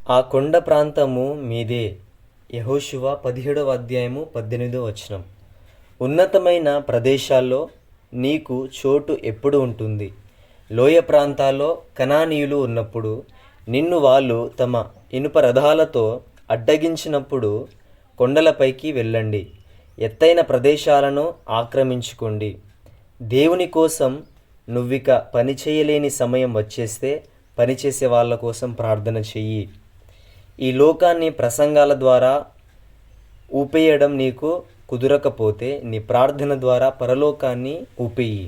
ఆ కొండ ప్రాంతము మీదే. యెహోషువ 17:18. ఉన్నతమైన ప్రదేశాల్లో నీకు చోటు ఎప్పుడు ఉంటుంది? లోయ ప్రాంతాల్లో కనానీయులు ఉన్నప్పుడు, నిన్ను వాళ్ళు తమ ఇనుప రథాలతో అడ్డగించినప్పుడు కొండలపైకి వెళ్ళండి, ఎత్తైన ప్రదేశాలను ఆక్రమించుకోండి. దేవుని కోసం నువ్విక పని చేయలేని సమయం వచ్చేస్తే పనిచేసే వాళ్ళ కోసం ప్రార్థన చెయ్యి. ఈ లోకాన్ని ప్రసంగాల ద్వారా ఊపేయడం నీకు కుదరకపోతే నీ ప్రార్థన ద్వారా పరలోకాన్ని ఊపేయి.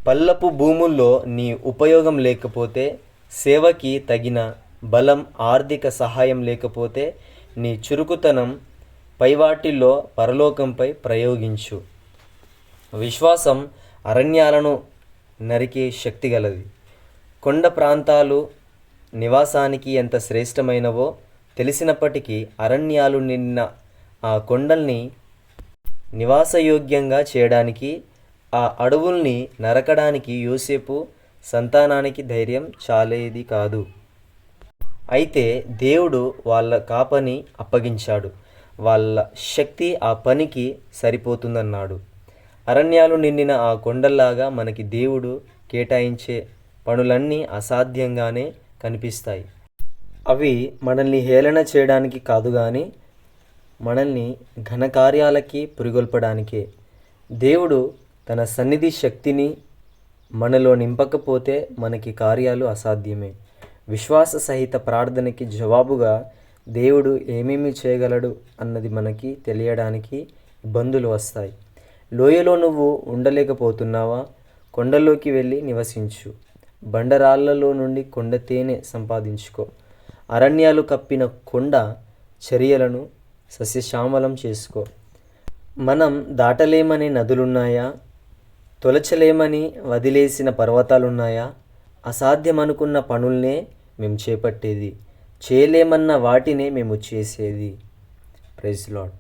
పల్లపు భూముల్లో నీ ఉపయోగం లేకపోతే, సేవకి తగిన బలం ఆర్థిక సహాయం లేకపోతే నీ చురుకుతనం పైవాటిల్లో పరలోకంపై ప్రయోగించు. విశ్వాసం అరణ్యాలను నరికే శక్తి గలది. కొండ ప్రాంతాలు నివాసానికి ఎంత శ్రేష్టమైనవో తెలిసినప్పటికీ అరణ్యాలు నిన్న ఆ కొండల్ని నివాసయోగ్యంగా చేయడానికి, ఆ అడవుల్ని నరకడానికి యోసేపు సంతానానికి ధైర్యం చాలేది కాదు. అయితే దేవుడు వాళ్ళ కాపని అప్పగించాడు. వాళ్ళ శక్తి ఆ పనికి సరిపోతుందన్నాడు. అరణ్యాలు నిండిన ఆ కొండల్లాగా మనకి దేవుడు కేటాయించే పనులన్నీ అసాధ్యంగానే కనిపిస్తాయి. అవి మనల్ని హేళన చేయడానికి కాదు గాని మనల్ని ఘనకార్యాలకి పురిగొల్పడానికే. దేవుడు తన సన్నిధి శక్తిని మనలో నింపకపోతే మనకి కార్యాలు అసాధ్యమే. విశ్వాస సహిత ప్రార్థనకి జవాబుగా దేవుడు ఏమేమి చేయగలడు అన్నది మనకి తెలియడానికి ఇబ్బందులు వస్తాయి. లోయలో నువ్వు ఉండలేకపోతున్నావా? కొండలోకి వెళ్ళి నివసించు. బండరాళ్లలో నుండి కొండ తేనె సంపాదించుకో. అరణ్యాలు కప్పిన కొండ చర్యలను సస్యశ్యామలం చేసుకో. మనం దాటలేమనే నదులున్నాయా? తొలచలేమని వదిలేసిన పర్వతాలున్నాయా? అసాధ్యమనుకున్న పనుల్నే మేము చేపట్టేది, చేయలేమన్న వాటినే మేము చేసేది. Praise lord.